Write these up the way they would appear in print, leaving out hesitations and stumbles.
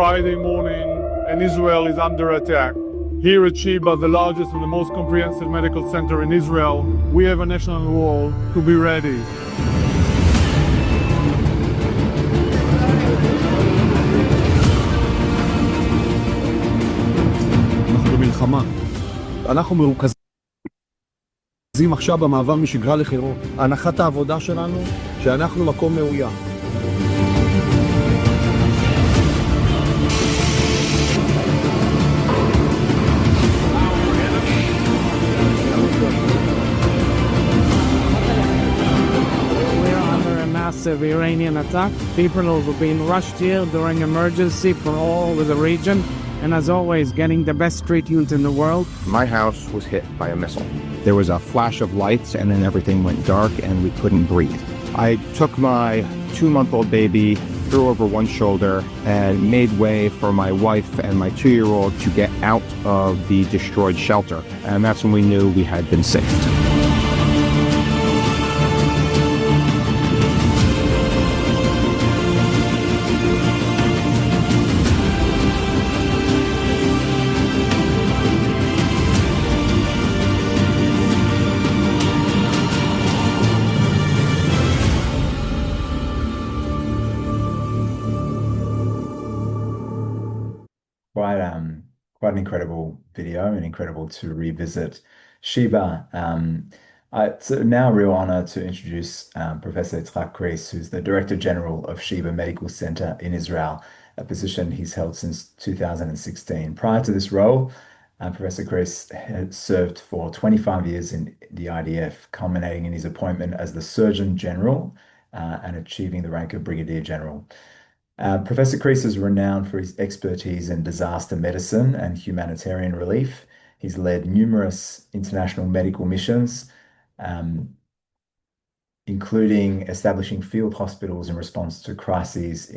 Friday morning and Israel is under attack. Here at Sheba, the largest and the most comprehensive medical center in Israel, we have a national wall to be ready. אנחנו במלחמה. אנחנו מרוכזים עכשיו במעבר משגרה לחירום. הנחת העבודה שלנו שאנחנו מקום מאוים. Massive Iranian attack. People were being rushed here during emergency for all over the region, and as always, getting the best treatment in the world. My house was hit by a missile. There was a flash of lights and then everything went dark and we couldn't breathe. I took my 2-month-old baby, threw over one shoulder, and made way for my wife and my 2-year-old to get out of the destroyed shelter. And that's when we knew we had been saved. Quite an incredible video and incredible to revisit Sheba. It's now a real honor to introduce Professor Yitshak Kreiss, who's the Director General of Sheba Medical Centre in Israel, a position he's held since 2016. Prior to this role, Professor Kreiss had served for 25 years in the IDF, culminating in his appointment as the Surgeon General and achieving the rank of Brigadier General. Professor Kreiss is renowned for his expertise in disaster medicine and humanitarian relief. He's led numerous international medical missions, including establishing field hospitals in response to crises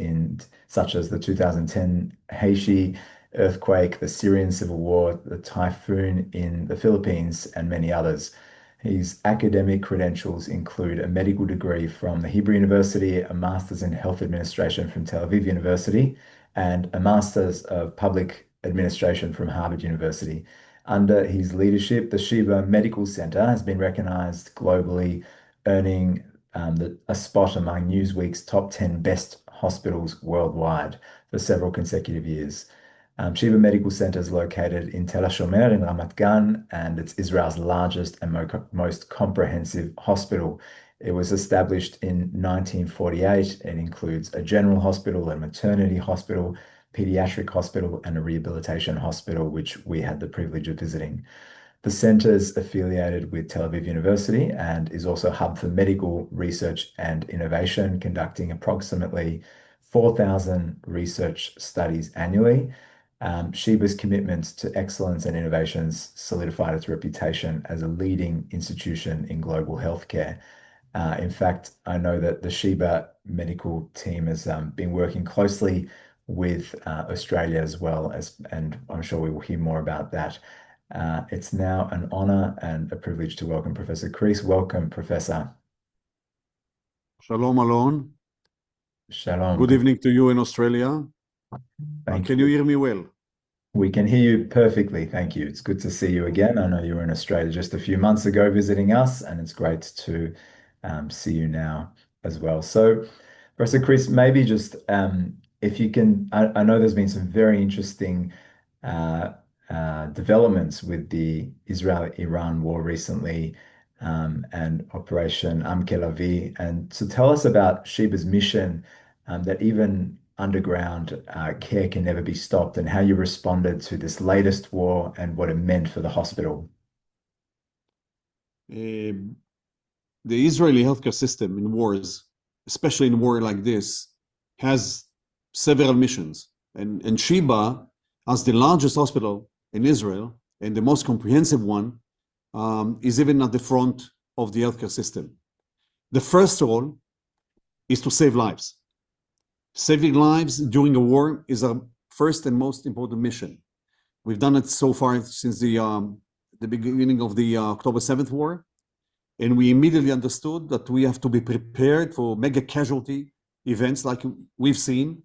such as the 2010 Haiti earthquake, the Syrian civil war, the typhoon in the Philippines, and many others. His academic credentials include a medical degree from the Hebrew University, a master's in health administration from Tel Aviv University, and a master's of public administration from Harvard University. Under his leadership, the Sheba Medical Centre has been recognized globally, earning a spot among Newsweek's top 10 best hospitals worldwide for several consecutive years. Sheba Medical Centre is located in Tel HaShomer in Ramat Gan, and it's Israel's largest and most comprehensive hospital. It was established in 1948 and includes a general hospital, a maternity hospital, pediatric hospital, and a rehabilitation hospital, which we had the privilege of visiting. The centre is affiliated with Tel Aviv University and is also a hub for medical research and innovation, conducting approximately 4,000 research studies annually. Sheba's commitment to excellence and innovations solidified its reputation as a leading institution in global healthcare. In fact, I know that the Sheba medical team has been working closely with Australia as well, and I'm sure we will hear more about that. It's now an honor and a privilege to welcome Professor Kreiss. Welcome, Professor. Shalom, Alon. Shalom. Good evening to you in Australia. Can you hear me well? We can hear you perfectly, thank you. It's good to see you again. I know you were in Australia just a few months ago visiting us, and it's great to see you now as well. So, Professor Kreiss, maybe just if you can, I know there's been some very interesting developments with the Israel-Iran war recently and Operation Amkelavi. And so tell us about Sheba's mission that even underground care can never be stopped, and how you responded to this latest war and what it meant for the hospital. The Israeli healthcare system in wars, especially in a war like this, has several missions. And Sheba, as the largest hospital in Israel and the most comprehensive one, is even at the front of the healthcare system. The first role is to save lives. Saving lives during a war is our first and most important mission. We've done it so far since the beginning of the October 7th war, and we immediately understood that we have to be prepared for mega casualty events like we've seen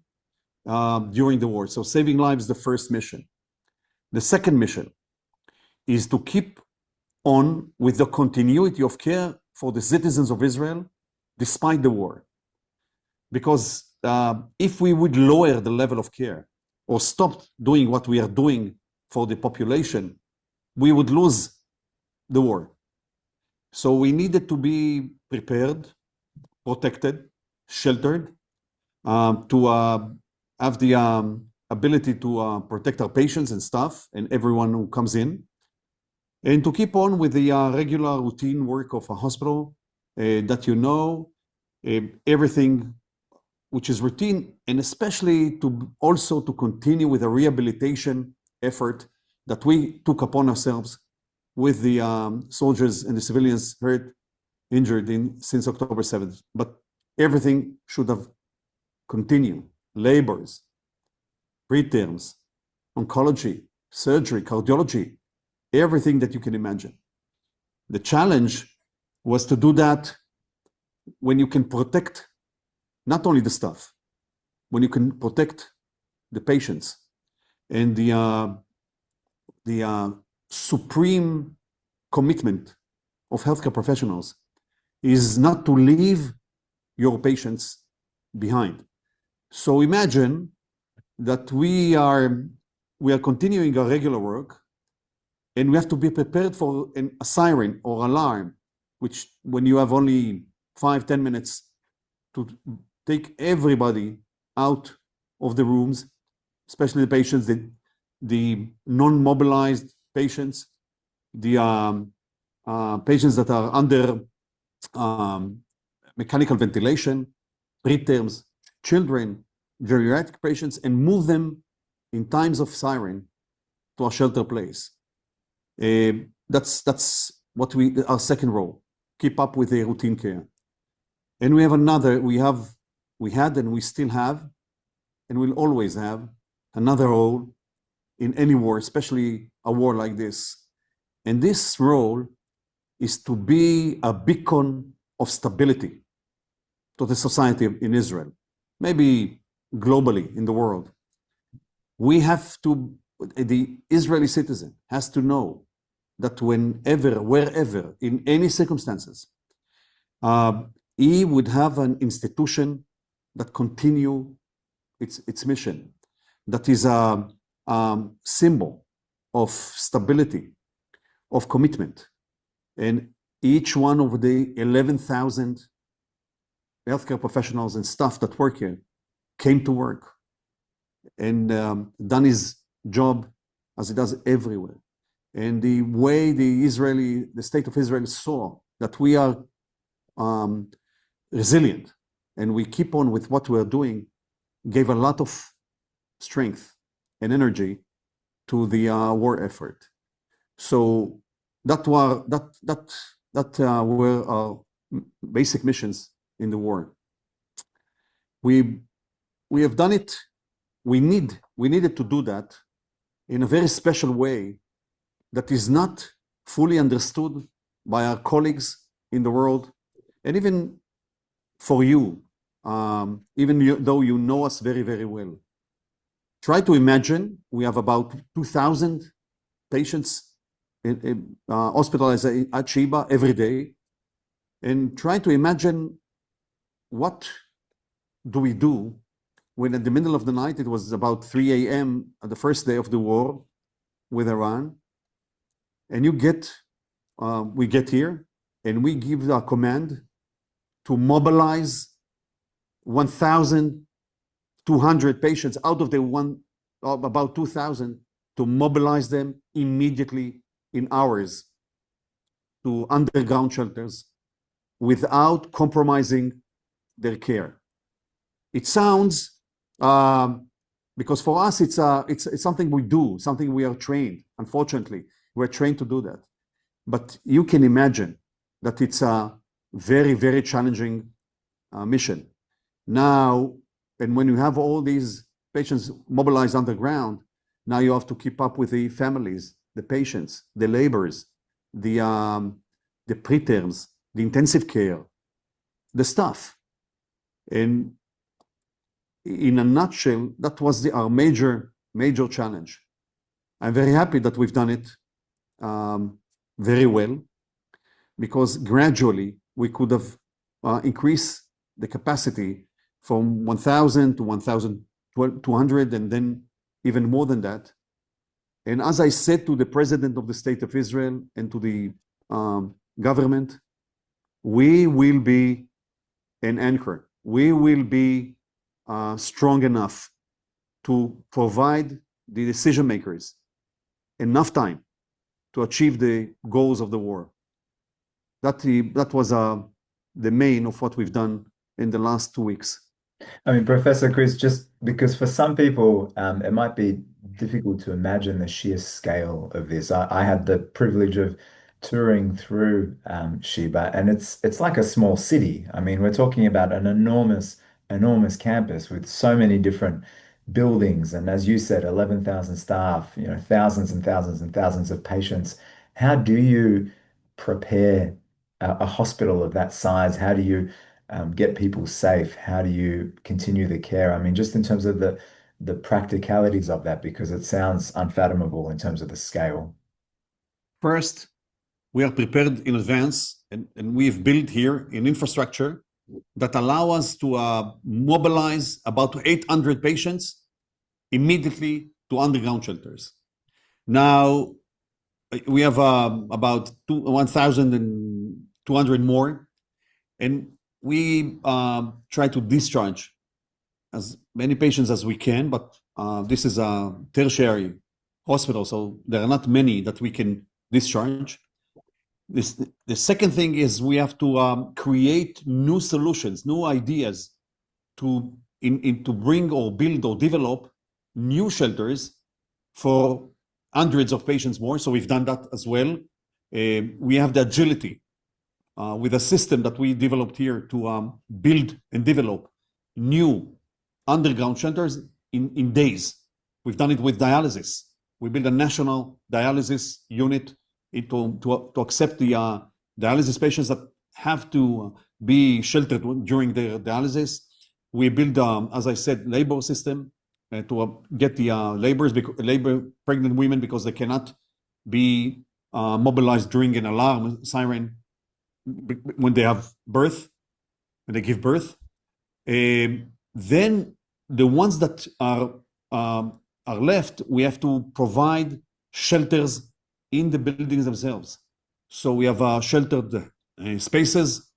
during the war. So saving lives is the first mission. The second mission is to keep on with the continuity of care for the citizens of Israel despite the war. Because if we would lower the level of care or stop doing what we are doing for the population, we would lose the war. So we needed to be prepared, protected, sheltered, to have the ability to protect our patients and staff and everyone who comes in, and to keep on with the regular routine work of a hospital that you know, everything which is routine, and especially to also to continue with a rehabilitation effort that we took upon ourselves with the soldiers and the civilians hurt, injured since October 7th. But everything should have continued. Labors, preterms, oncology, surgery, cardiology, everything that you can imagine. The challenge was to do that when you can protect not only the staff, when you can protect the patients. And the supreme commitment of healthcare professionals is not to leave your patients behind. So imagine that we are continuing our regular work, and we have to be prepared for a siren or alarm, which when you have only 5-10 minutes to take everybody out of the rooms, especially the patients, the non-mobilized patients, the patients that are under mechanical ventilation, preterms, children, geriatric patients, and move them in times of siren to a shelter place. That's what our second role, keep up with the routine care. And we have another, we had and we still have, and will always have, another role in any war, especially a war like this. And this role is to be a beacon of stability to the society in Israel, maybe globally in the world. We have to, the Israeli citizen has to know that whenever, wherever, in any circumstances, he would have an institution that continue its mission, that is a symbol of stability, of commitment. And each one of the 11,000 healthcare professionals and staff that work here came to work and done his job as he does everywhere. And the way the state of Israel saw that we are resilient and we keep on with what we are doing, gave a lot of strength and energy to the war effort. So that were our basic missions in the war. We have done it. We needed to do that in a very special way that is not fully understood by our colleagues in the world, and even for you, though you know us very, very well. Try to imagine we have about 2,000 patients hospitalized at Sheba every day, and try to imagine what do we do when at the middle of the night, it was about 3 a.m. the first day of the war with Iran, and we get here and we give a command to mobilize 1,200 patients out of the about 2,000, to mobilize them immediately in hours to underground shelters without compromising their care. It sounds, because for us it's something we do, something we are trained. Unfortunately, we're trained to do that. But you can imagine that it's a very, very challenging mission. Now, and when you have all these patients mobilized underground, now you have to keep up with the families, the patients, the laborers, the preterms, the intensive care, the staff. And in a nutshell, that was our major challenge. I'm very happy that we've done it very well, because gradually we could have increased the capacity from 1,000 to 1,200 and then even more than that. And as I said to the President of the State of Israel and to the government, we will be an anchor. We will be strong enough to provide the decision makers enough time to achieve the goals of the war. That was the main of what we've done in the last 2 weeks. I mean, Professor Kreiss, just because for some people, it might be difficult to imagine the sheer scale of this. I had the privilege of touring through Sheba, and it's like a small city. I mean, we're talking about an enormous campus with so many different buildings, and as you said, 11,000 staff, thousands and thousands and thousands of patients. How do you prepare a hospital of that size? How do you get people safe? How do you continue the care? I mean, just in terms of the practicalities of that, because it sounds unfathomable in terms of the scale. First, we are prepared in advance, and we've built here an infrastructure that allow us to mobilize about 800 patients immediately to underground shelters. Now, we have about 1,200 more, and we try to discharge as many patients as we can, but this is a tertiary hospital, so there are not many that we can discharge. The second thing is we have to create new solutions, new ideas to bring or build or develop new shelters for hundreds of patients more. So we've done that as well. We have the agility with a system that we developed here to build and develop new underground shelters in days. We've done it with dialysis. We built a national dialysis unit to accept the dialysis patients that have to be sheltered during their dialysis. We build, as I said, labor system to get the pregnant women, because they cannot be mobilized during an alarm siren when they have birth, when they give birth. Then the ones that are left, we have to provide shelters in the buildings themselves. So we have sheltered spaces,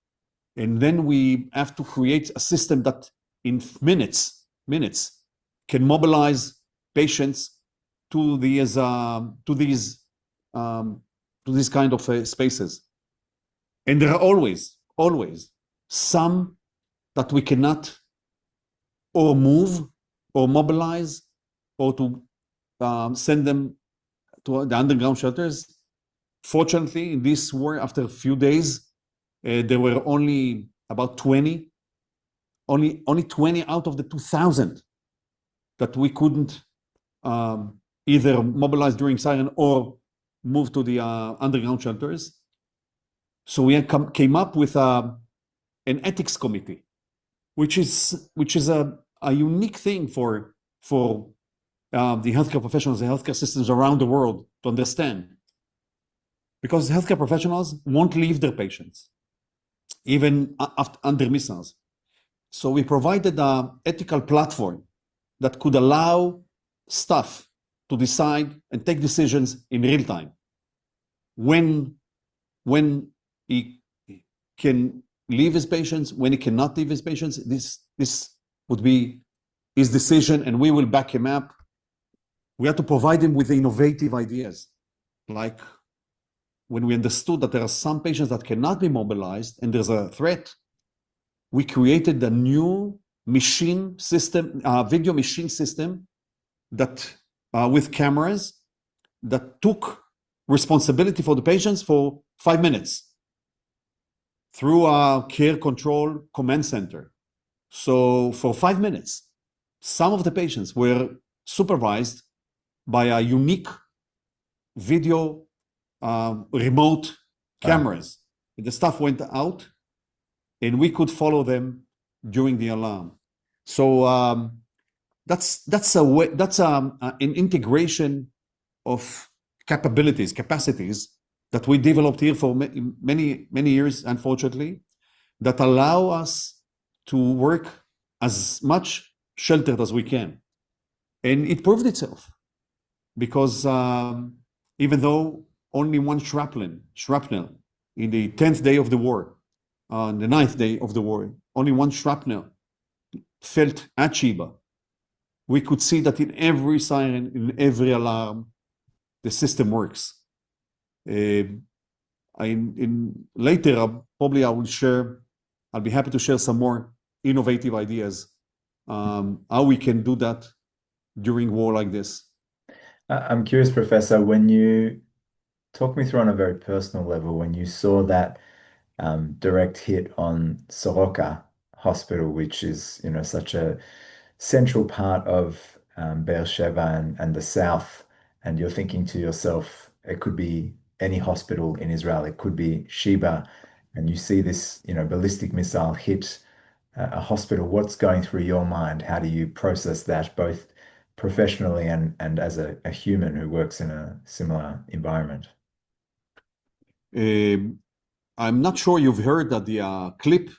and then we have to create a system that in minutes can mobilize patients to these kind of spaces. And there are always some that we cannot or move or mobilize or to send them to the underground shelters. Fortunately, in this war, after a few days, there were only about 20, only 20 out of the 2,000 that we couldn't either mobilize during siren or move to the underground shelters. So we came up with an ethics committee, which is a unique thing for the healthcare professionals, the healthcare systems around the world to understand. Because healthcare professionals won't leave their patients, even under missiles. So we provided an ethical platform that could allow staff to decide and take decisions in real time. When he can leave his patients, when he cannot leave his patients, this would be his decision, and we will back him up. We have to provide him with innovative ideas. Like when we understood that there are some patients that cannot be mobilized and there's a threat, we created a new machine system, video machine system that with cameras that took responsibility for the patients for 5 minutes through a care control command center. So for 5 minutes, some of the patients were supervised by a unique video remote cameras. The staff went out and we could follow them during the alarm. So that's a way, that's an integration of capacities that we developed here for many years, unfortunately, that allow us to work as much sheltered as we can. And it proved itself because even though only one shrapnel in the 10th day of the war, on the 9th day of the war, only one shrapnel felt at Sheba, we could see that in every siren, in every alarm, the system works. Later, probably I'll be happy to share some more innovative ideas, how we can do that during war like this. I'm curious, Professor, when you talk me through on a very personal level, when you saw that direct hit on Soroka Hospital, which is, such a central part of Beersheba and the south, and you're thinking to yourself, it could be any hospital in Israel, it could be Sheba, and you see this, ballistic missile hit a hospital. What's going through your mind? How do you process that, both professionally and as a human who works in a similar environment? I'm not sure you've heard that the clip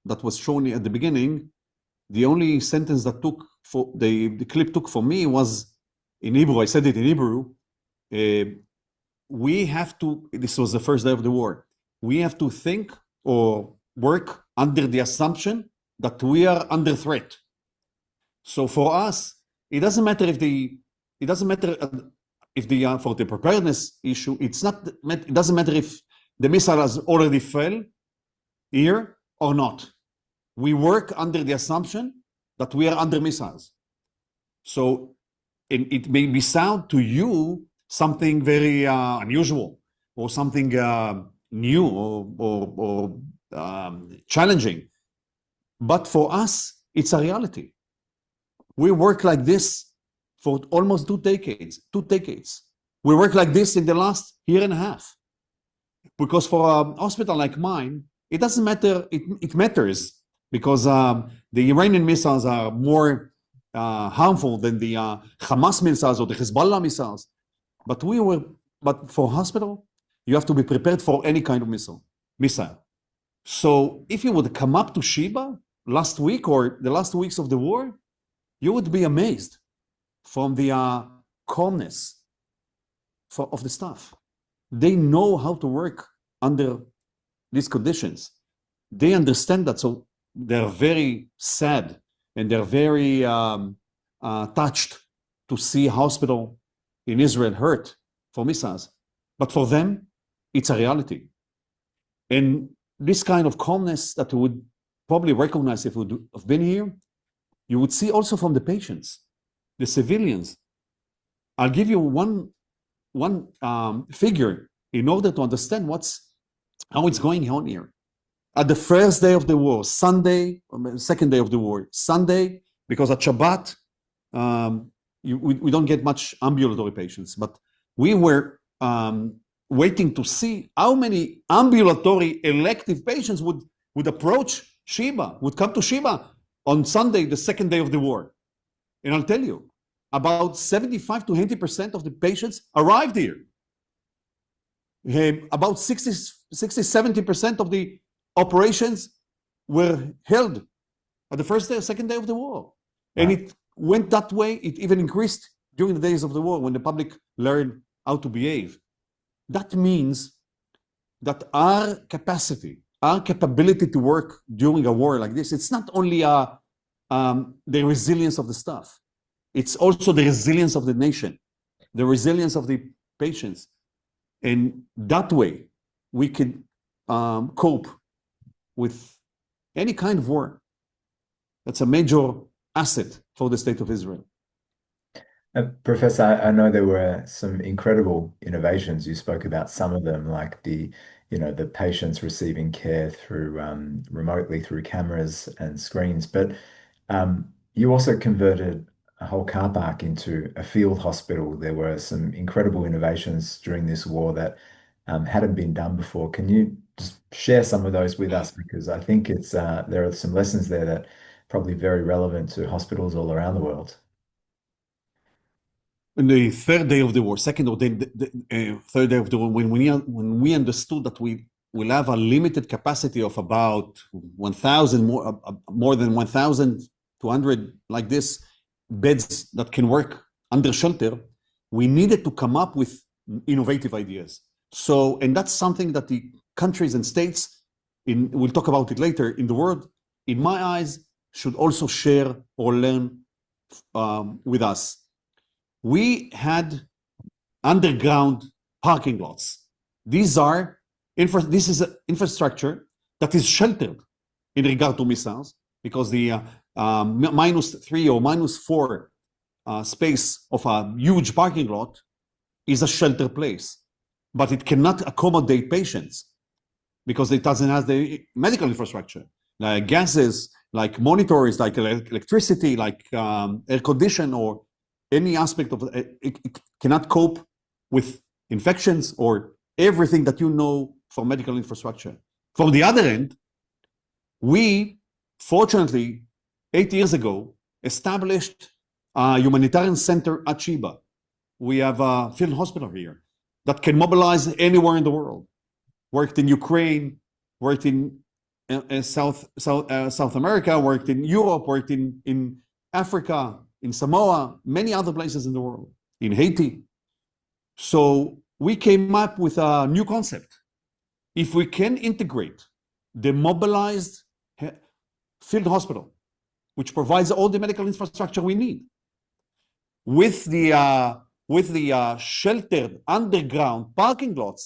that was shown at the beginning, the only sentence that the clip took for me was in Hebrew. I said it in Hebrew. This was the first day of the war. We have to think or work under the assumption that we are under threat. So for us, it doesn't matter for the preparedness issue, it doesn't matter if the missile has already fell here or not. We work under the assumption that we are under missiles. So it may be sound to you something very unusual or something new or challenging. But for us, it's a reality. We work like this for almost 2 decades. We work like this in the last year and a half. Because for a hospital like mine, it doesn't matter, it matters because the Iranian missiles are more harmful than the Hamas missiles or the Hezbollah missiles. But for hospital, you have to be prepared for any kind of missile. So if you would come up to Sheba last week or the last weeks of the war, you would be amazed from the calmness of the staff. They know how to work under these conditions. They understand that, so they're very sad and they're very touched to see a hospital in Israel hurt for missiles. But for them, it's a reality. And this kind of calmness that we would probably recognize if we would have been here, you would see also from the patients, the civilians. I'll give you one figure in order to understand how it's going on here. At the first day of the war, Sunday, second day of the war, Sunday, because at Shabbat, we don't get much ambulatory patients, but we were waiting to see how many ambulatory elective patients would approach Sheba, would come to Sheba on Sunday, the second day of the war. And I'll tell you, about 75 to 80% of the patients arrived here. About 60-70% of the operations were held at the first day or second day of the war. Wow. And it went that way. It even increased during the days of the war when the public learned how to behave. That means that our capability to work during a war like this, it's not only the resilience of the staff, it's also the resilience of the nation, the resilience of the patients. And that way, we can cope with any kind of war. That's a major asset for the state of Israel. Professor, I know there were some incredible innovations. You spoke about some of them, like the patients receiving care through remotely through cameras and screens. But you also converted a whole car park into a field hospital. There were some incredible innovations during this war that hadn't been done before. Can you just share some of those with us? Because I think there are some lessons there that are probably very relevant to hospitals all around the world. in the third day of the war, second or third day of the war, when we understood that we will have a limited capacity of about 1,000 more than 1,200 like this beds that can work under shelter, we needed to come up with innovative ideas. So, and that's something that the countries and states, we'll talk about it later, in the world, in my eyes, should also share or learn with us. We had underground parking lots. This is an infrastructure that is sheltered in regard to missiles, because the -3 or -4 space of a huge parking lot is a shelter place, but it cannot accommodate patients because it doesn't have the medical infrastructure, like gases, like monitors, like electricity, like air condition, or any aspect of it. It cannot cope with infections or everything that you know for medical infrastructure. From the other end, we, fortunately, 8 years ago, established a humanitarian center at Sheba. We have a field hospital here that can mobilize anywhere in the world. Worked in Ukraine, worked in South America, worked in Europe, worked in Africa, in Samoa, many other places in the world, in Haiti. So we came up with a new concept. If we can integrate the mobilized field hospital, which provides all the medical infrastructure we need, with the sheltered underground parking lots,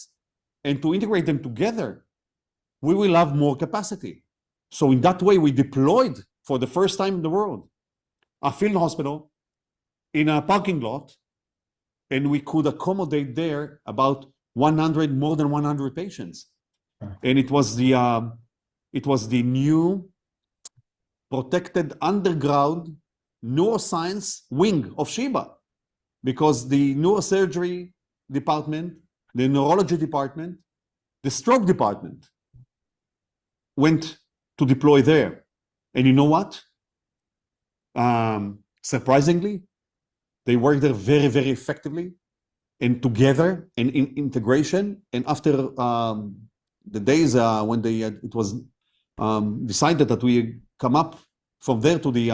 and to integrate them together, we will have more capacity. So in that way, we deployed for the first time in the world a field hospital in a parking lot, and we could accommodate there about more than 100 patients. And it was the new protected underground neuroscience wing of Sheba, because the neurosurgery department, the neurology department, the stroke department went to deploy there. And you know what? Surprisingly, they worked there very, very effectively and together and in integration. And after the days when it was decided that we come up from there to the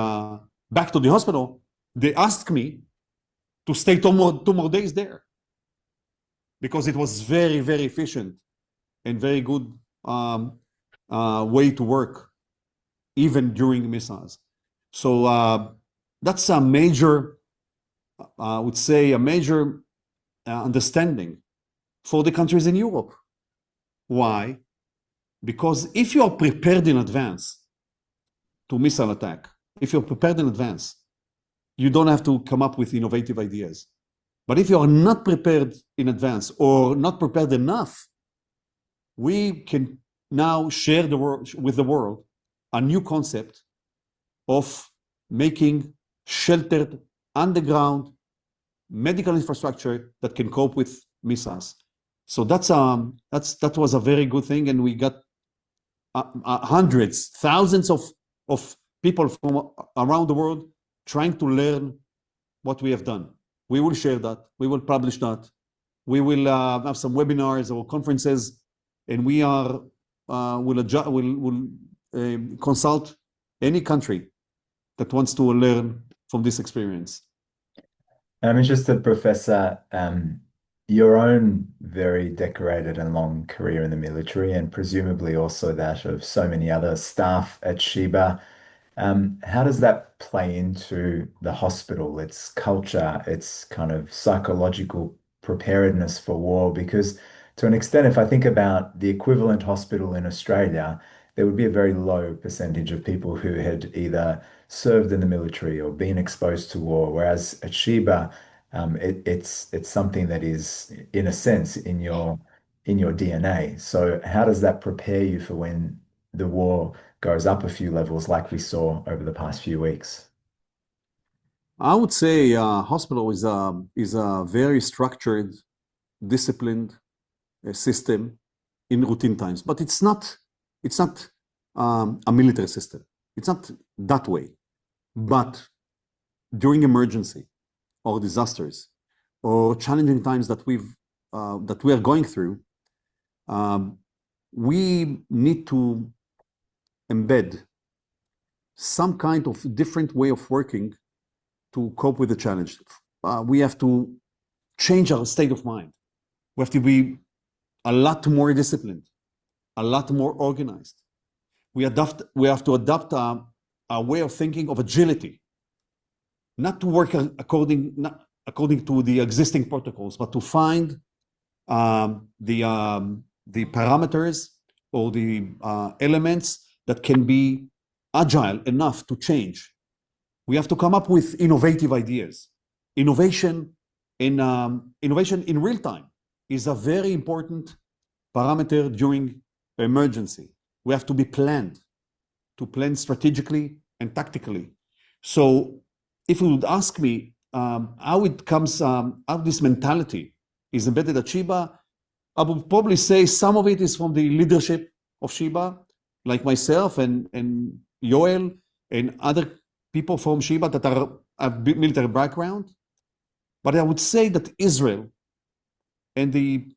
back to the hospital, they asked me to stay two more days there, because it was very, very efficient and very good way to work, even during missiles. So that's a major, I would say, a major understanding for the countries in Europe. Why? Because if you are prepared in advance to missile attack, if you're prepared in advance, you don't have to come up with innovative ideas. But if you are not prepared in advance or not prepared enough, we can now share with the world a new concept of making sheltered underground medical infrastructure that can cope with missiles. So that was a very good thing, and we got hundreds, thousands of people from around the world trying to learn what we have done. We will share that. We will publish that. We will have some webinars or conferences, and we will consult any country that wants to learn from this experience. I'm interested, Professor, your own very decorated and long career in the military, and presumably also that of so many other staff at Sheba. How does that play into the hospital, its culture, its kind of psychological preparedness for war? Because to an extent, if I think about the equivalent hospital in Australia, there would be a very low percentage of people who had either served in the military or been exposed to war, whereas at Sheba, it's something that is, in a sense, in your DNA. So how does that prepare you for when the war goes up a few levels, like we saw over the past few weeks? I would say hospital is a very structured, disciplined system in routine times, but it's not a military system. It's not that way. But during emergency or disasters, or challenging times that we are going through, we need to embed some kind of different way of working to cope with the challenge. We have to change our state of mind. We have to be a lot more disciplined, a lot more organized. We have to adopt a way of thinking of agility, not to work according to the existing protocols, but to find the parameters or the elements that can be agile enough to change. We have to come up with innovative ideas. Innovation in real time is a very important parameter during emergency. We have to be planned, to plan strategically and tactically. So if you would ask me how it comes, how this mentality is embedded at Sheba, I would probably say some of it is from the leadership of Sheba, like myself and Yoel and other people from Sheba that have military background. But I would say that Israel and the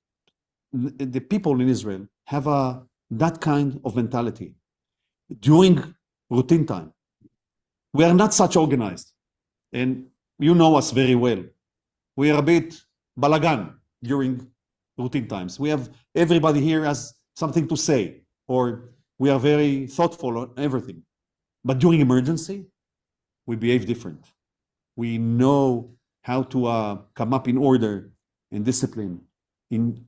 people in Israel have that kind of mentality during routine time. We are not such organized, and you know us very well. We are a bit balagan during routine times. We have everybody here has something to say, or we are very thoughtful on everything. But during emergency, we behave different. We know how to come up in order and discipline, in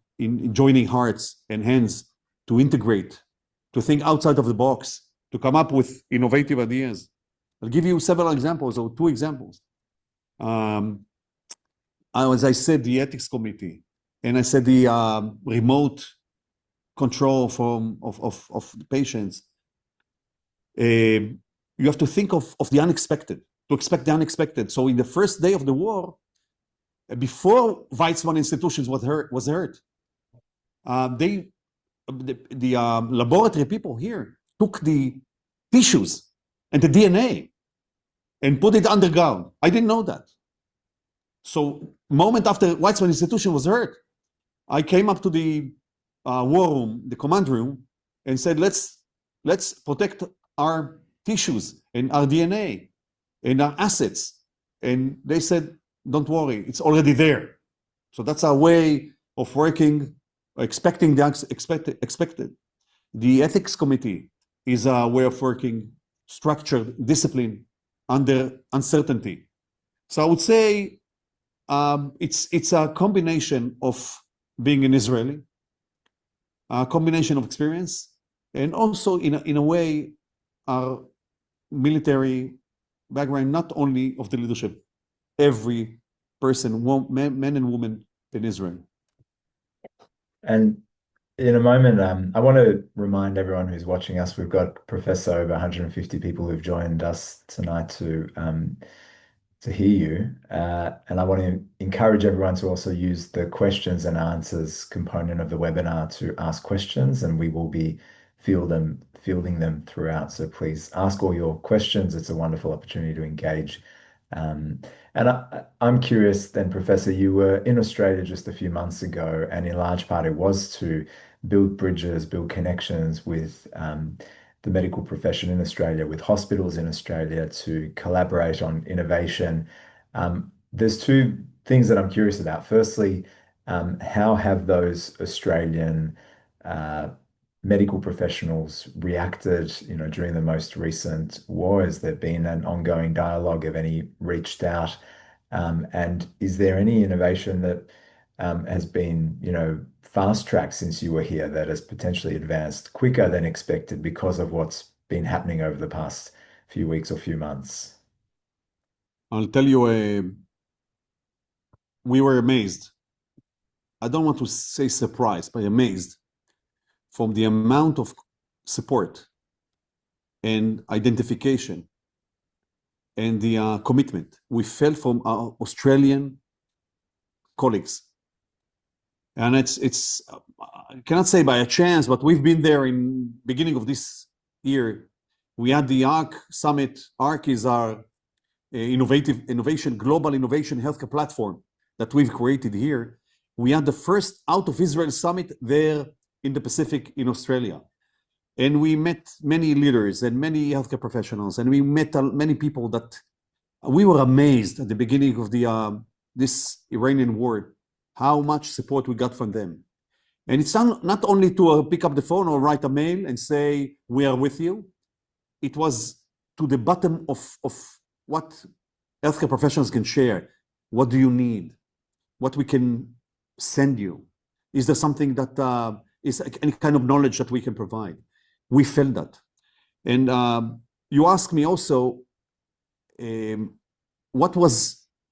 joining hearts and hands, to integrate, to think outside of the box, to come up with innovative ideas. I'll give you several examples, or two examples. As I said, the ethics committee, and I said the remote control of the patients. You have to think of the unexpected, to expect the unexpected. So in the first day of the war, before Weizmann institutions was hurt, the laboratory people here took the tissues and the DNA and put it underground. I didn't know that. So moment after Weizmann institution was hurt, I came up to the war room, the command room, and said, let's protect our tissues and our DNA and our assets. And they said, don't worry, it's already there. So that's our way of working, expecting the expected. The ethics committee is a way of working, structured, discipline under uncertainty. So I would say it's a combination of being an Israeli, a combination of experience, and also in a way our military background, not only of the leadership, every person, men and women in Israel. And in a moment, I want to remind everyone who's watching us, we've got Professor over 150 people who've joined us tonight to hear you. And I want to encourage everyone to also use the questions and answers component of the webinar to ask questions, and we will be fielding them throughout. So please ask all your questions. It's a wonderful opportunity to engage. And I'm curious then, Professor, you were in Australia just a few months ago, and in large part it was to build bridges, build connections with the medical profession in Australia, with hospitals in Australia, to collaborate on innovation. There's two things that I'm curious about. Firstly, how have those Australian medical professionals reacted, during the most recent war? Has there been an ongoing dialogue? Have any reached out? And is there any innovation that has been, fast-tracked since you were here, that has potentially advanced quicker than expected because of what's been happening over the past few weeks or few months? I'll tell you, we were amazed. I don't want to say surprised, but amazed from the amount of support and identification and the commitment we felt from our Australian colleagues. And it's I cannot say by a chance, but we've been there in beginning of this year. We had the ARC Summit. ARC is our global innovation healthcare platform that we've created here. We had the first out of Israel summit there in the Pacific in Australia. And we met many leaders and many healthcare professionals, and we met many people that we were amazed at the beginning of this Iranian war, how much support we got from them. And it's not only to pick up the phone or write a mail and say, we are with you. It was to the bottom of what healthcare professionals can share. What do you need? What we can send you? Is there something that is any kind of knowledge that we can provide? We felt that. And you asked me also, what was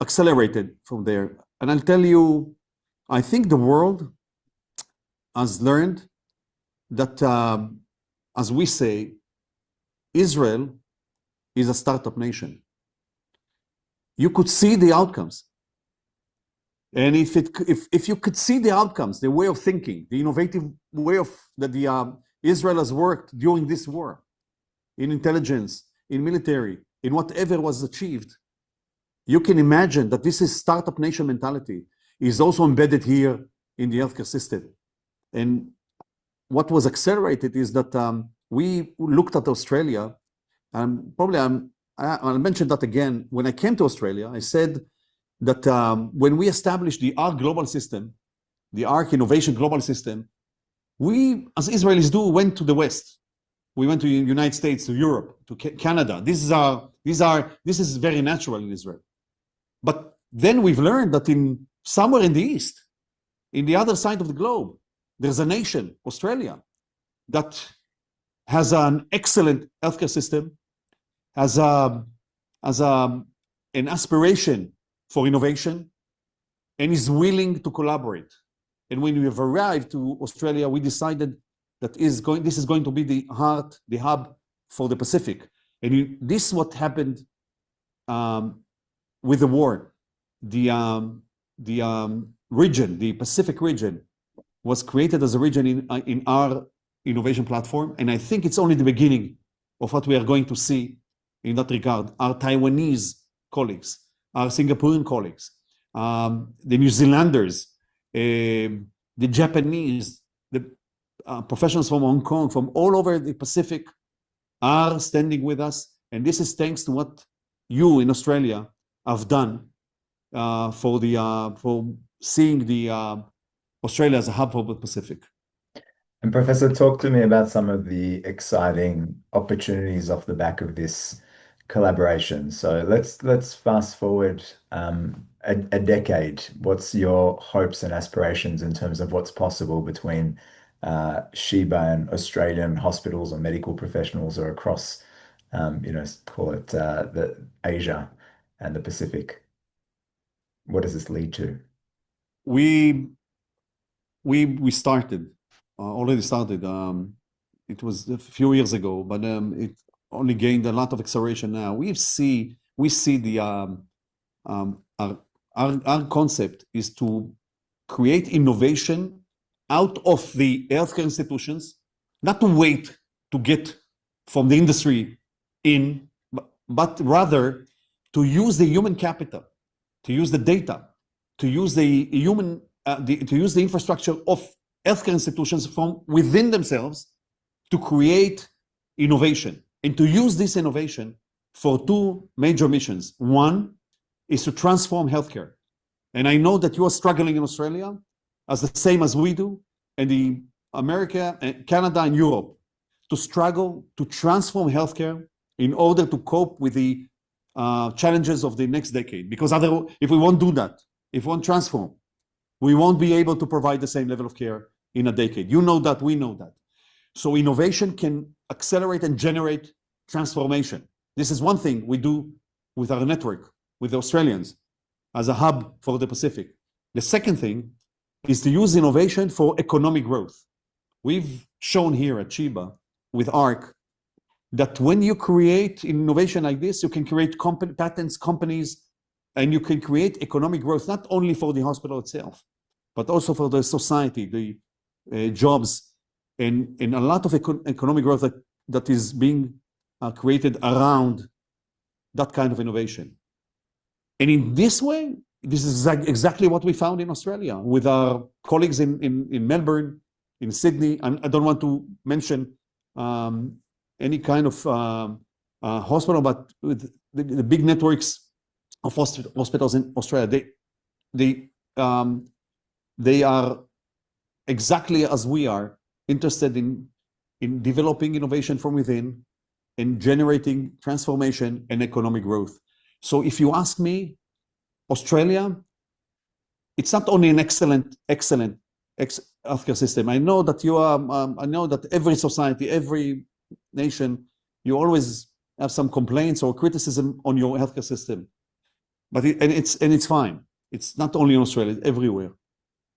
accelerated from there? And I'll tell you, I think the world has learned that, as we say, Israel is a startup nation. You could see the outcomes. And if you could see the outcomes, the way of thinking, the innovative way of that Israel has worked during this war, in intelligence, in military, in whatever was achieved, you can imagine that this is startup nation mentality is also embedded here in the healthcare system. And what was accelerated is that we looked at Australia, and probably I'll mention that again. When I came to Australia, I said that when we established the ARC global system, the ARC innovation global system, we, as Israelis do, went to the West. We went to the United States, to Europe, to Canada. This is very natural in Israel. But then we've learned that somewhere in the East, in the other side of the globe, there's a nation, Australia, that has an excellent healthcare system, has an aspiration for innovation, and is willing to collaborate. And when we have arrived to Australia, we decided that this is going to be the heart, the hub for the Pacific. And this is what happened with the war. The region, the Pacific region, was created as a region in our innovation platform. And I think it's only the beginning of what we are going to see in that regard. Our Taiwanese colleagues, our Singaporean colleagues, the New Zealanders, the Japanese, the professionals from Hong Kong, from all over the Pacific are standing with us. And this is thanks to what you in Australia have done for seeing the Australia as a hub for the Pacific. And Professor, talk to me about some of the exciting opportunities off the back of this collaboration. So let's fast forward a decade. What's your hopes and aspirations in terms of what's possible between Sheba and Australian hospitals or medical professionals or across, call it the Asia and the Pacific? What does this lead to? We already started. It was a few years ago, but it only gained a lot of acceleration now. We see the our concept is to create innovation out of the healthcare institutions, not to wait to get from the industry in, but rather to use the human capital, to use the data, to use the human, to use the infrastructure of healthcare institutions from within themselves to create innovation, and to use this innovation for two major missions. One is to transform healthcare. And I know that you are struggling in Australia as the same as we do, and the America, and Canada and Europe, to struggle to transform healthcare in order to cope with the challenges of the next decade. Because if we won't do that, if we won't transform, we won't be able to provide the same level of care in a decade. You know that, we know that. So innovation can accelerate and generate transformation. This is one thing we do with our network, with the Australians, as a hub for the Pacific. The second thing is to use innovation for economic growth. We've shown here at Sheba with ARC that when you create innovation like this, you can create patents, companies, and you can create economic growth, not only for the hospital itself, but also for the society, the jobs, and a lot of economic growth that is being created around that kind of innovation. And in this way, this is exactly what we found in Australia with our colleagues in Melbourne, in Sydney. I don't want to mention any kind of hospital, but with the big networks of hospitals in Australia, they are exactly as we are interested in developing innovation from within and generating transformation and economic growth. So if you ask me, Australia, it's not only an excellent healthcare system. I know that I know that every society, every nation, you always have some complaints or criticism on your healthcare system, but it's fine. It's not only in Australia, it's everywhere.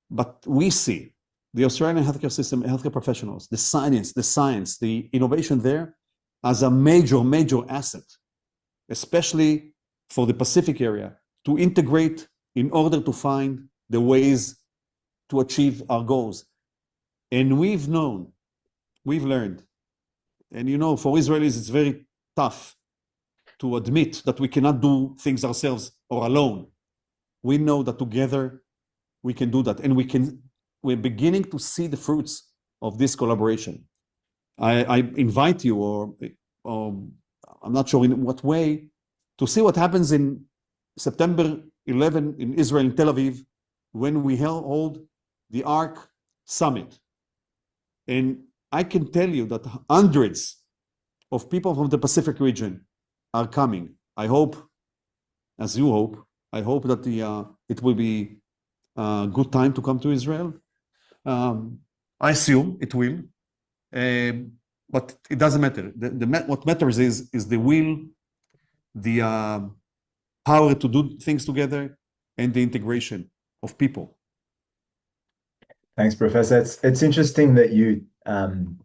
But we see the Australian healthcare system, healthcare professionals, the science, the innovation there as a major asset, especially for the Pacific area, to integrate in order to find the ways to achieve our goals. And we've learned, and for Israelis, it's very tough to admit that we cannot do things ourselves or alone. We know that together we can do that, and we're beginning to see the fruits of this collaboration. I invite you, or I'm not sure in what way, to see what happens in September 11 in Israel, in Tel Aviv, when we hold the ARC Summit. And I can tell you that hundreds of people from the Pacific region are coming. I hope, as you hope, I hope that it will be a good time to come to Israel. I assume it will, but it doesn't matter. What matters is the will, the power to do things together, and the integration of people. Thanks, Professor. It's interesting that you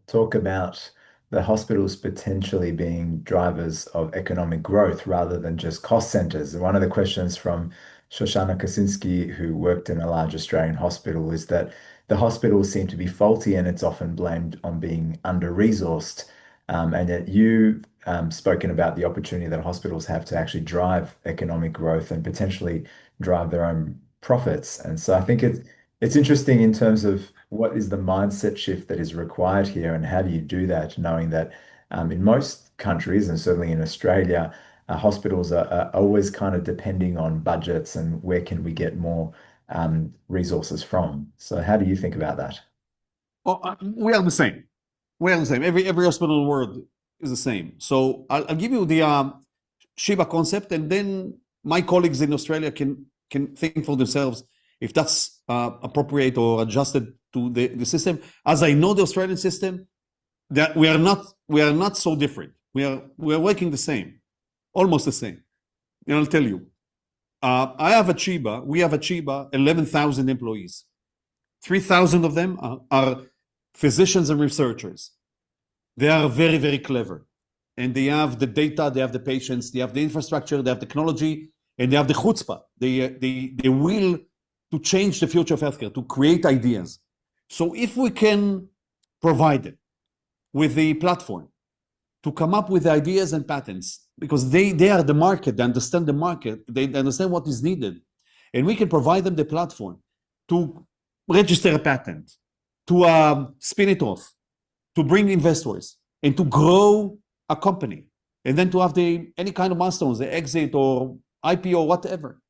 talk about the hospitals potentially being drivers of economic growth rather than just cost centers. One of the questions from Shoshana Kosinski, who worked in a large Australian hospital, is that the hospitals seem to be faulty and it's often blamed on being under-resourced. And yet you spoken about the opportunity that hospitals have to actually drive economic growth and potentially drive their own profits. And so I think it's interesting in terms of what is the mindset shift that is required here, and how do you do that, knowing that in most countries, and certainly in Australia, hospitals are always kind of depending on budgets and where can we get more resources from. So how do you think about that? We are the same. We are the same. Every hospital in the world is the same. So I'll give you the Sheba concept, and then my colleagues in Australia can think for themselves if that's appropriate or adjusted to the system. As I know the Australian system, that we are not so different. We are working the same, almost the same. And I'll tell you, we have at Sheba 11,000 employees. 3,000 of them are physicians and researchers. They are very, very clever. And they have the data, they have the patients, they have the infrastructure, they have technology, and they have the chutzpah. They will to change the future of healthcare, to create ideas. So if we can provide it with the platform to come up with ideas and patents, because they are the market, they understand the market, they understand what is needed, and we can provide them the platform to register a patent, to spin it off, to bring investors, and to grow a company, and then to have any kind of milestones, the exit or IPO, whatever.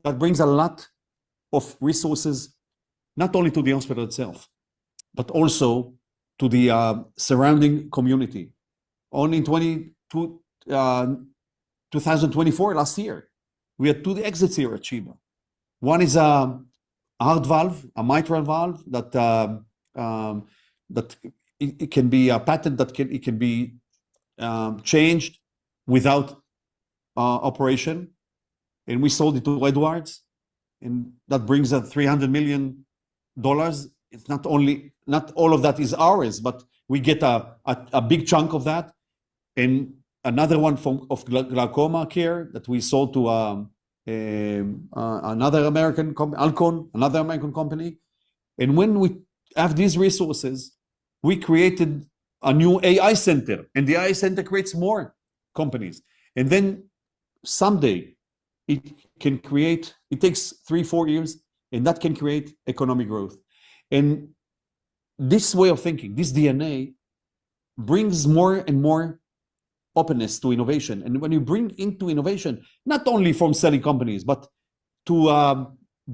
That brings a lot of resources, not only to the hospital itself, but also to the surrounding community. Only in 2024, last year, we had 2 exits here at Sheba. One is a heart valve, a mitral valve, that it can be a patent that it can be changed without operation. And we sold it to Edwards, and that brings us $300 million. It's not all of that is ours, but we get a big chunk of that. And another one of glaucoma care that we sold to another American company, Alcon, another American company. And when we have these resources, we created a new AI center, and the AI center creates more companies. And then someday it can create, it takes 3-4 years, and that can create economic growth. And this way of thinking, this DNA, brings more and more openness to innovation. And when you bring into innovation, not only from selling companies, but to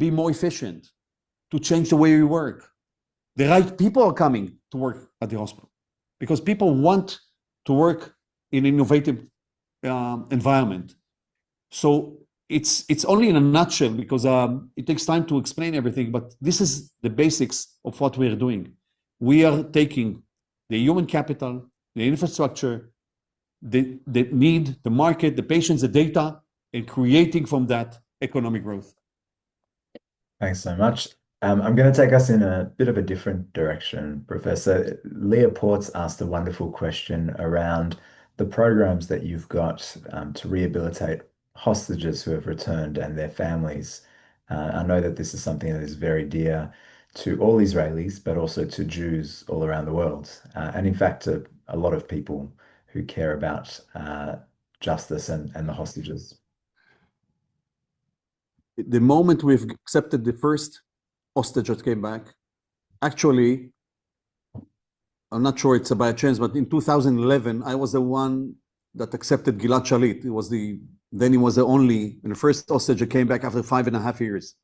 be more efficient, to change the way we work. The right people are coming to work at the hospital because people want to work in an innovative environment. So it's only in a nutshell because it takes time to explain everything, but this is the basics of what we are doing. We are taking the human capital, the infrastructure, the need, the market, the patients, the data, and creating from that economic growth. Thanks so much. I'm going to take us in a bit of a different direction, Professor. Leah Ports asked a wonderful question around the programs that you've got to rehabilitate hostages who have returned and their families. I know that this is something that is very dear to all Israelis, but also to Jews all around the world, and in fact, to a lot of people who care about justice and the hostages. The moment we've accepted the first hostage that came back, actually, I'm not sure it's a by chance, but in 2011, I was the one that accepted Gilad Shalit. Then he was the only, and the first hostage that came back after 5.5 years.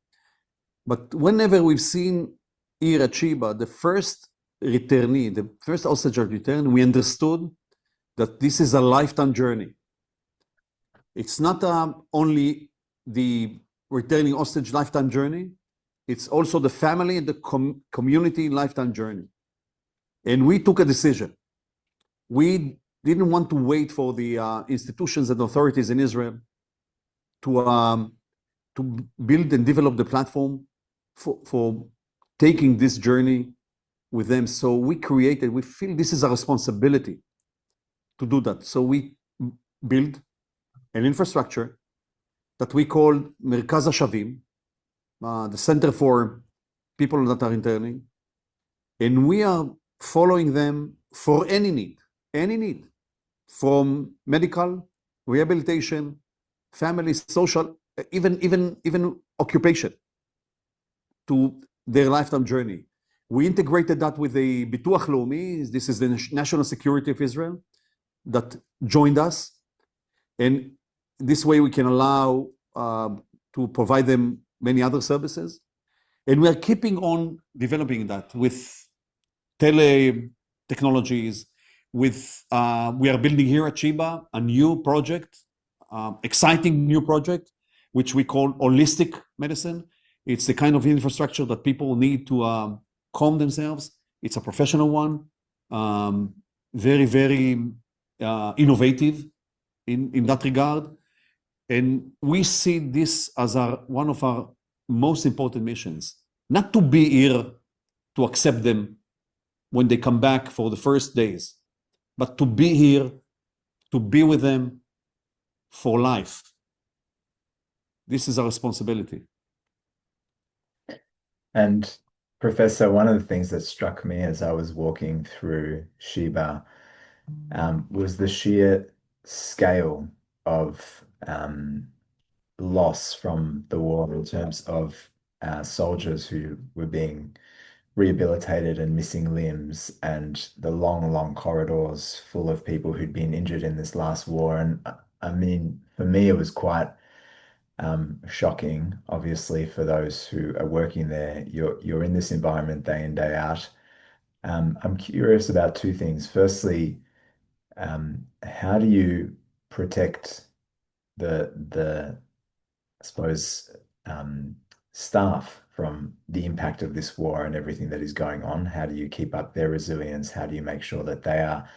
But whenever we've seen here at Sheba, the first returnee, the first hostage that returned, we understood that this is a lifetime journey. It's not only the returning hostage lifetime journey, it's also the family and the community lifetime journey. And we took a decision. We didn't want to wait for the institutions and authorities in Israel to build and develop the platform for taking this journey with them. So we feel this is a responsibility to do that. So we build an infrastructure that we call Merkaz HaShavim, the Center for People that are Interning. And we are following them for any need, from medical, rehabilitation, family, social, even occupation, to their lifetime journey. We integrated that with the Bituach Leumi. This is the National Security of Israel that joined us. And this way we can allow to provide them many other services. And we are keeping on developing that with tele technologies, we are building here at Sheba a new project, exciting new project, which we call holistic medicine. It's the kind of infrastructure that people need to calm themselves. It's a professional one, very, very innovative in that regard. And we see this as one of our most important missions, not to be here to accept them when they come back for the first days, but to be here, to be with them for life. This is our responsibility. And Professor, one of the things that struck me as I was walking through Sheba was the sheer scale of loss from the war in terms of soldiers who were being rehabilitated and missing limbs, and the long corridors full of people who'd been injured in this last war. And I mean, for me, it was quite shocking, obviously, for those who are working there. You're in this environment day in, day out. I'm curious about two things. Firstly, how do you protect the I suppose staff from the impact of this war and everything that is going on? How do you keep up their resilience? How do you make sure that they are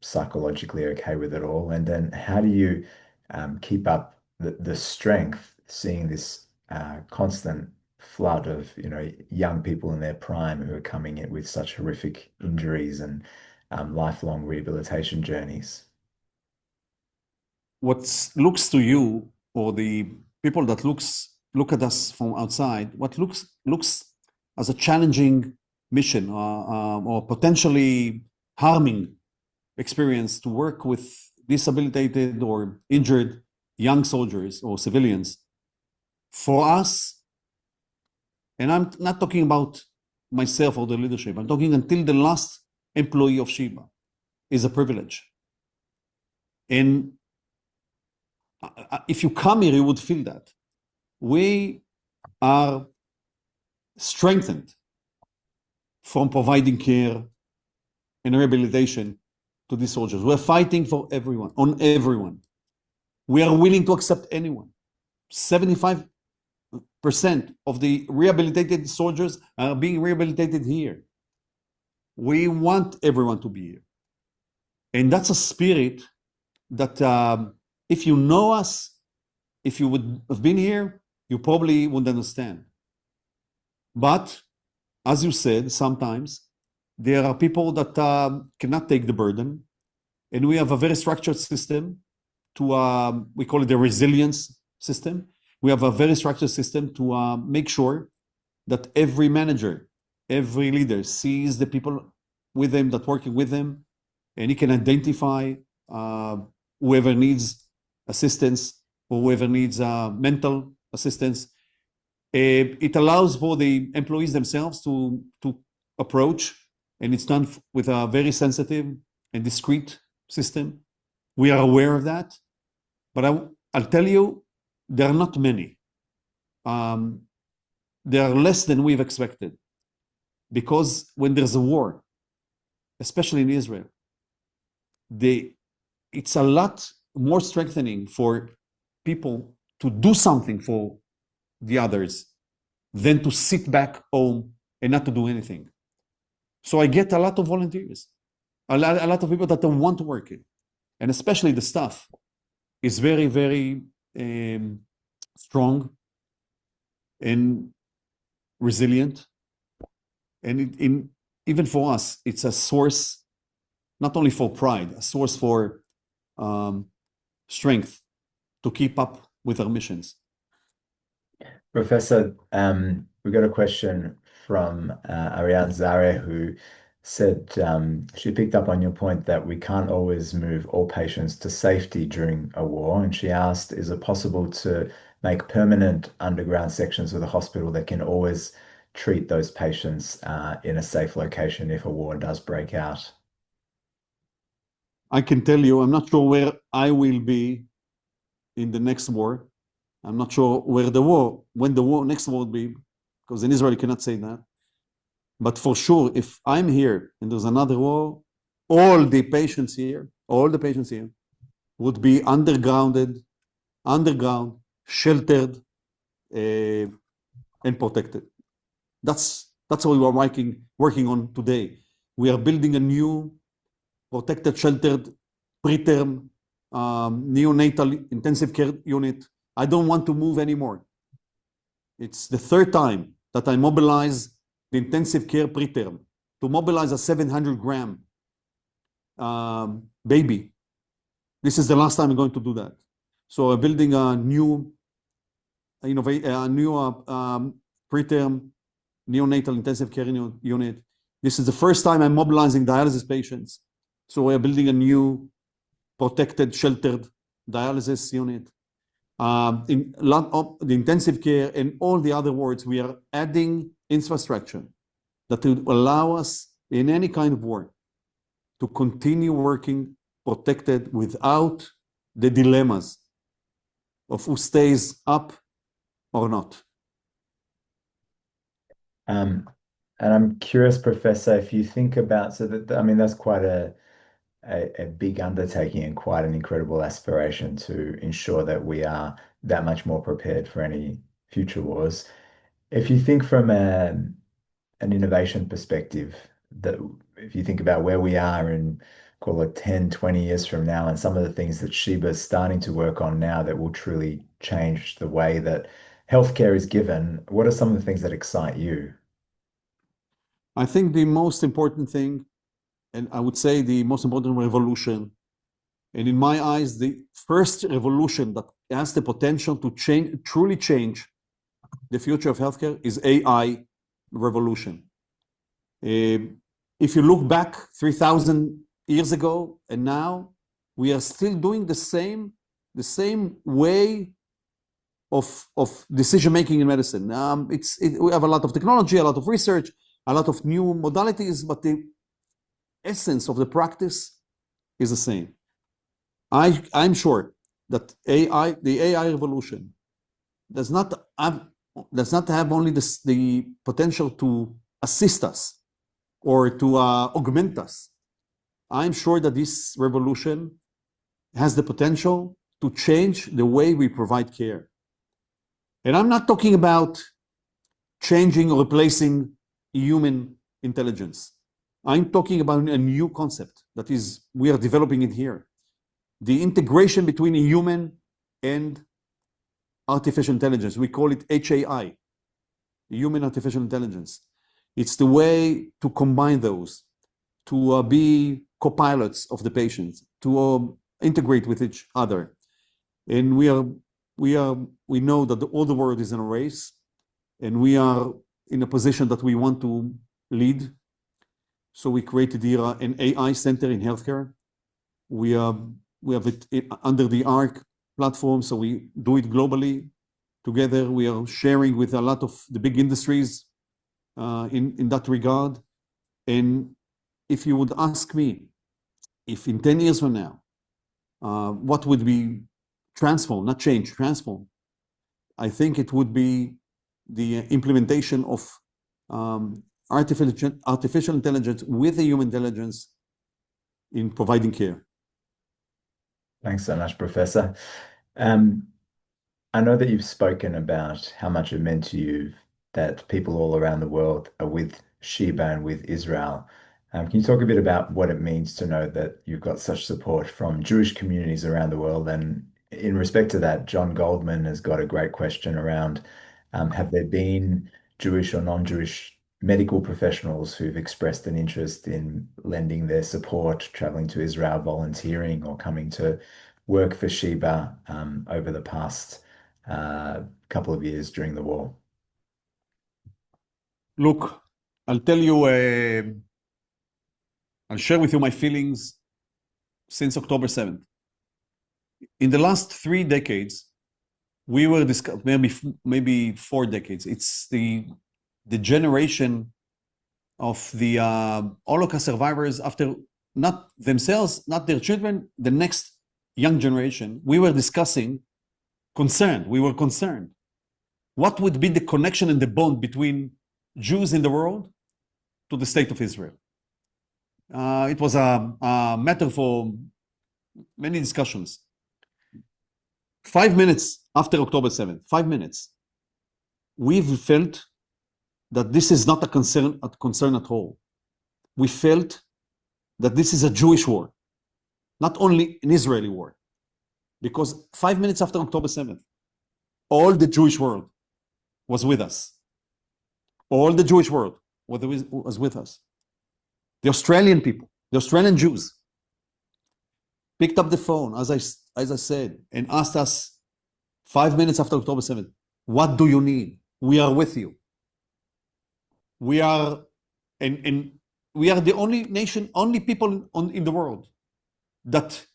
psychologically okay with it all? And then how do you keep up the strength, seeing this constant flood of young people in their prime who are coming in with such horrific injuries and lifelong rehabilitation journeys? What looks to you, or the people that look at us from outside, what looks as a challenging mission or potentially harming experience to work with disabilitated or injured young soldiers or civilians, For us, and I'm not talking about myself or the leadership, I'm talking until the last employee of Sheba, is a privilege. And if you come here, you would feel that. We are strengthened from providing care and rehabilitation to these soldiers. We're fighting for everyone, on everyone. We are willing to accept anyone. 75% of the rehabilitated soldiers are being rehabilitated here. We want everyone to be here. And that's a spirit that if you know us, if you would have been here, you probably would understand. But as you said, sometimes there are people that cannot take the burden. And we have a very structured system to, we call it the resilience system. We have a very structured system to make sure that every manager, every leader sees the people with them that working with them, and he can identify whoever needs assistance or whoever needs mental assistance. It allows for the employees themselves to approach, and it's done with a very sensitive and discreet system. We are aware of that, but I'll tell you, there are not many. There are less than we've expected, because when there's a war, especially in Israel, it's a lot more strengthening for people to do something for the others than to sit back home and not to do anything. So I get a lot of volunteers, a lot of people that don't want to work it. And especially the staff is very, very strong and resilient. And even for us, it's a source, not only for pride, a source for strength to keep up with our missions. Professor, we got a question from Ariane Zare, who said she picked up on your point that we can't always move all patients to safety during a war. And she asked, is it possible to make permanent underground sections of the hospital that can always treat those patients in a safe location if a war does break out? I can tell you, I'm not sure where I will be in the next war. I'm not sure when the next war will be, because in Israel you cannot say that. But for sure, if I'm here and there's another war, all the patients here would be underground, sheltered, and protected. That's what we are working on today. We are building a new protected, sheltered, preterm, neonatal intensive care unit. I don't want to move anymore. It's the third time that I mobilize the intensive care preterm to mobilize a 700-gram baby. This is the last time I'm going to do that. So we're building a new, preterm neonatal intensive care unit. This is the first time I'm mobilizing dialysis patients. So we're building a new protected, sheltered dialysis unit. In a lot of the intensive care and all the other wards, we are adding infrastructure that will allow us in any kind of war to continue working protected without the dilemmas of who stays up or not. And I'm curious, Professor, if you think about, so that, I mean, that's quite a big undertaking and quite an incredible aspiration to ensure that we are that much more prepared for any future wars. If you think from an innovation perspective, that if you think about where we are in, call it 10, 20 years from now, and some of the things that Sheba is starting to work on now that will truly change the way that healthcare is given, what are some of the things that excite you? I think the most important thing, and I would say the most important revolution, and in my eyes, the first revolution that has the potential to truly change the future of healthcare is AI revolution. If you look back 3,000 years ago and now, we are still doing the same way of decision making in medicine. We have a lot of technology, a lot of research, a lot of new modalities, but the essence of the practice is the same. I'm sure that the AI revolution does not have only the potential to assist us or to augment us. I'm sure that this revolution has the potential to change the way we provide care. And I'm not talking about changing or replacing human intelligence. I'm talking about a new concept that we are developing it here. The integration between a human and artificial intelligence. We call it HAI, human artificial intelligence. It's the way to combine those, to be co-pilots of the patient, to integrate with each other. And we know that all the world is in a race, and we are in a position that we want to lead. So we created here an AI center in healthcare. We have it under the ARC platform, so we do it globally. Together, we are sharing with a lot of the big industries in that regard. And if you would ask me, if in 10 years from now, what would be transformed, not change, transformed, I think it would be the implementation of artificial intelligence with the human intelligence in providing care. Thanks so much, Professor. I know that you've spoken about how much it meant to you that people all around the world are with Sheba and with Israel. Can you talk a bit about what it means to know that you've got such support from Jewish communities around the world? And in respect to that, John Goldman has got a great question around, have there been Jewish or non-Jewish medical professionals who've expressed an interest in lending their support, traveling to Israel, volunteering, or coming to work for Sheba over the past couple of years during the war? Look, I'll tell you, I'll share with you my feelings since October 7th. In the last 3 decades, we were maybe 4 decades. It's the generation of the Holocaust survivors after not themselves, not their children, the next young generation. We were discussing we were concerned. What would be the connection and the bond between Jews in the world to the state of Israel? It was a matter for many discussions. 5 minutes after October 7th, 5 minutes, we've felt that this is not a concern at all. We felt that this is a Jewish war, not only an Israeli war. Because 5 minutes after October 7th, all the Jewish world was with us. All the Jewish world was with us. The Australian people, the Australian Jews, picked up the phone, as I said, and asked us 5 minutes after October 7th, what do you need? We are with you. We are, and we are the only nation, only people in the world that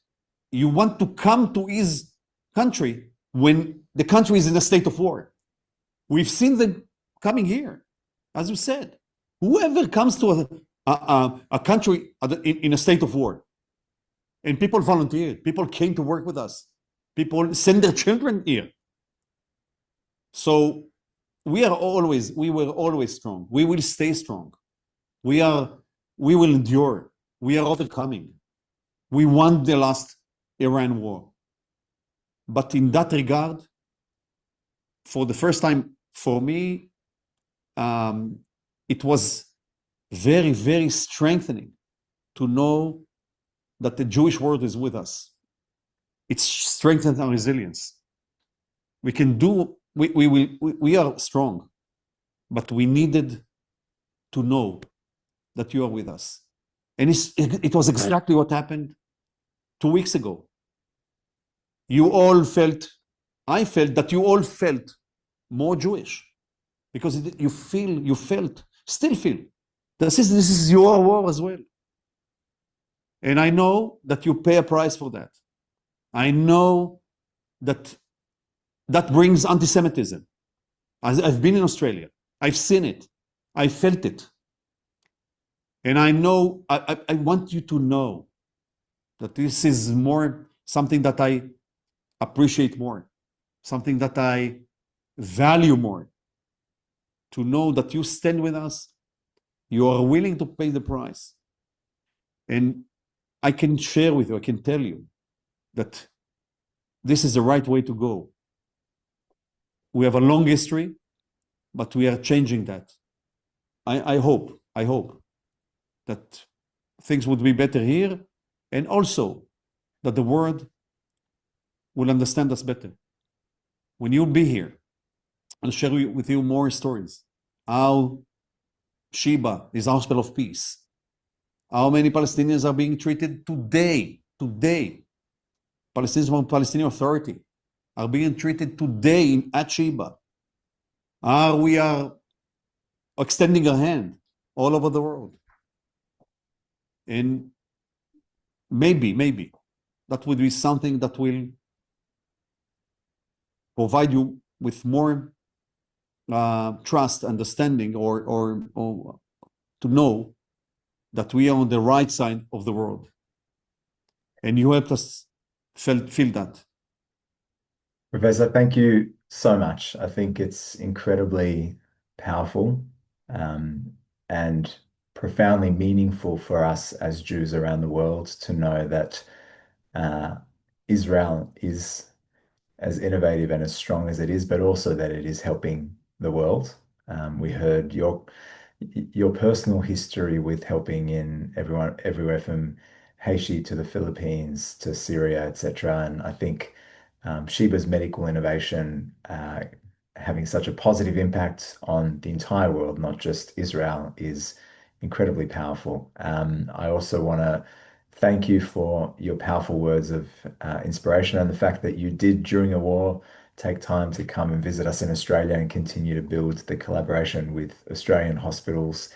you want to come to his country when the country is in a state of war. We've seen them coming here, as you said. Whoever comes to a country in a state of war, and people volunteered, people came to work with us, people send their children here. So we were always strong. We will stay strong. We will endure. We are overcoming. We won the last Iran war. But in that regard, for the first time for me, it was very, very strengthening to know that the Jewish world is with us. It strengthens our resilience. We can do, we are strong, but we needed to know that you are with us. And it was exactly what happened 2 weeks ago. I felt that you all felt more Jewish, because you still feel, this is your war as well. And I know that you pay a price for that. I know that that brings anti-Semitism. I've been in Australia. I've seen it. I felt it. And I know, I want you to know that this is more something that I appreciate more, something that I value more. To know that you stand with us, you are willing to pay the price. And I can share with you, I can tell you that this is the right way to go. We have a long history, but we are changing that. I hope that things would be better here, and also that the world will understand us better. When you'll be here, I'll share with you more stories. How Sheba is a hospital of peace. How many Palestinians are being treated today. Palestinian Authority are being treated today at Sheba. How we are extending a hand all over the world. And maybe that would be something that will provide you with more trust, understanding, or to know that we are on the right side of the world. And you helped us feel that. Professor, thank you so much. I think it's incredibly powerful and profoundly meaningful for us as Jews around the world to know that Israel is as innovative and as strong as it is, but also that it is helping the world. We heard your personal history with helping in everywhere from Haiti to the Philippines to Syria, etc. And I think Sheba's medical innovation having such a positive impact on the entire world, not just Israel, is incredibly powerful. I also want to thank you for your powerful words of inspiration and the fact that you did, during a war, take time to come and visit us in Australia and continue to build the collaboration with Australian hospitals.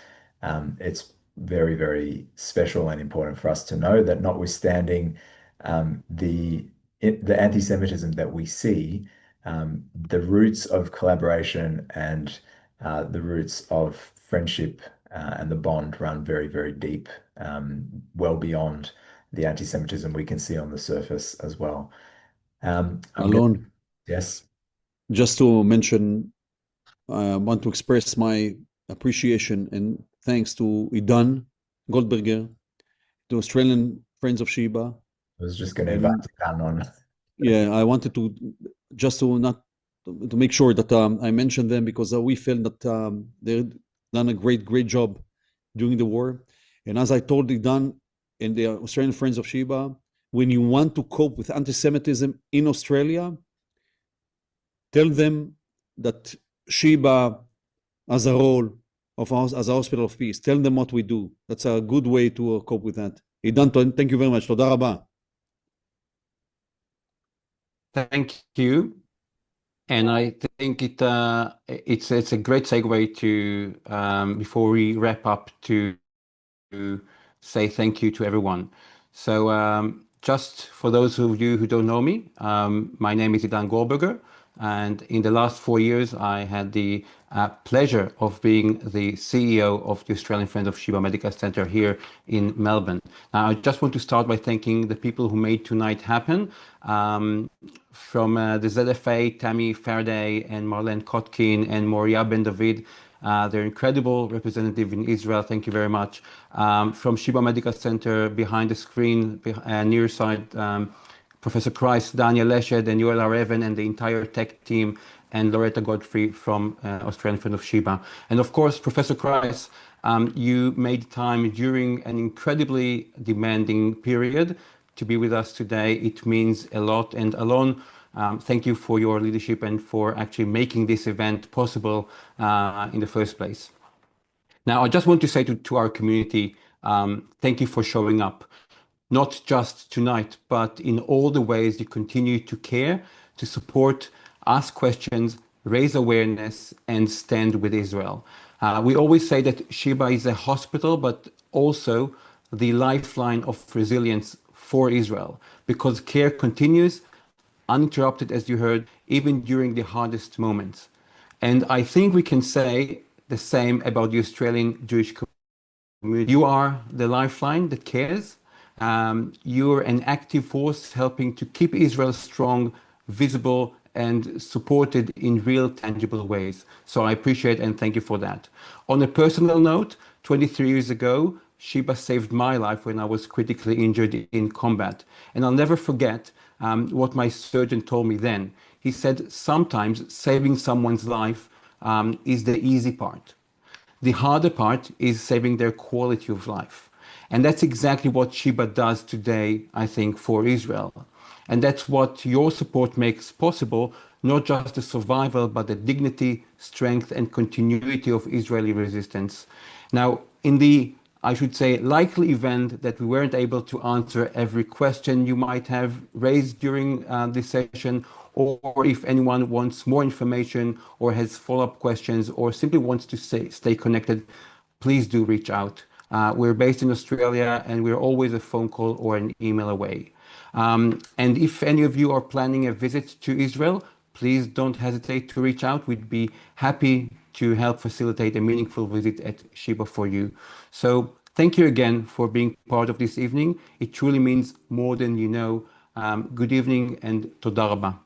It's very, very special and important for us to know that, notwithstanding the anti-Semitism that we see, the roots of collaboration and the roots of friendship and the bond run very, very deep, well beyond the anti-Semitism we can see on the surface as well. Alon, yes. Just to mention, I want to express my appreciation and thanks to Idan Goldberger, to Australian Friends of Sheba. I was just going to invite Idan on. Yeah, I wanted to just to make sure that I mentioned them, because we felt that they've done a great job during the war. And as I told Idan and the Australian Friends of Sheba, when you want to cope with anti-Semitism in Australia, tell them that Sheba has a role as a hospital of peace. Tell them what we do. That's a good way to cope with that. Idan, thank you very much. Toda rabah. Thank you. And I think it's a great segue to before we wrap up to say thank you to everyone. So just for those of you who don't know me, my name is Idan Goldberger, and in the last 4 years I had the pleasure of being the CEO of the Australian Friends of Sheba Medical Centre here in Melbourne. Now, I just want to start by thanking the people who made tonight happen. From the ZFA, Tammy Faraday and Marlene Kotkin and Moria Ben David, they're incredible representative in Israel. Thank you very much. From Sheba Medical Centre, behind the screen, near side, Professor Kreiss, Daniel Leshed, and Yoel Areven, and the entire tech team, and Loretta Godfrey from Australian Friend of Sheba. And of course, Professor Kreiss, you made time during an incredibly demanding period to be with us today. It means a lot. And Alon, thank you for your leadership and for actually making this event possible in the first place. Now, I just want to say to our community, thank you for showing up, not just tonight, but in all the ways you continue to care, to support, ask questions, raise awareness, and stand with Israel. We always say that Sheba is a hospital, but also the lifeline of resilience for Israel, because care continues uninterrupted, as you heard, even during the hardest moments. And I think we can say the same about the Australian Jewish community. You are the lifeline that cares. You're an active force helping to keep Israel strong, visible, and supported in real, tangible ways. So I appreciate and thank you for that. On a personal note, 23 years ago, Sheba saved my life when I was critically injured in combat. And I'll never forget what my surgeon told me then. He said, sometimes saving someone's life is the easy part. The harder part is saving their quality of life. And that's exactly what Sheba does today, I think, for Israel. And that's what your support makes possible, not just the survival, but the dignity, strength, and continuity of Israeli resistance. Now, in the, I should say, likely event that we weren't able to answer every question you might have raised during this session, or if anyone wants more information or has follow-up questions or simply wants to stay connected, please do reach out. We're based in Australia and we're always a phone call or an email away. And if any of you are planning a visit to Israel, please don't hesitate to reach out. We'd be happy to help facilitate a meaningful visit at Sheba for you. So thank you again for being part of this evening. It truly means more than you know. Good evening and toda rabah.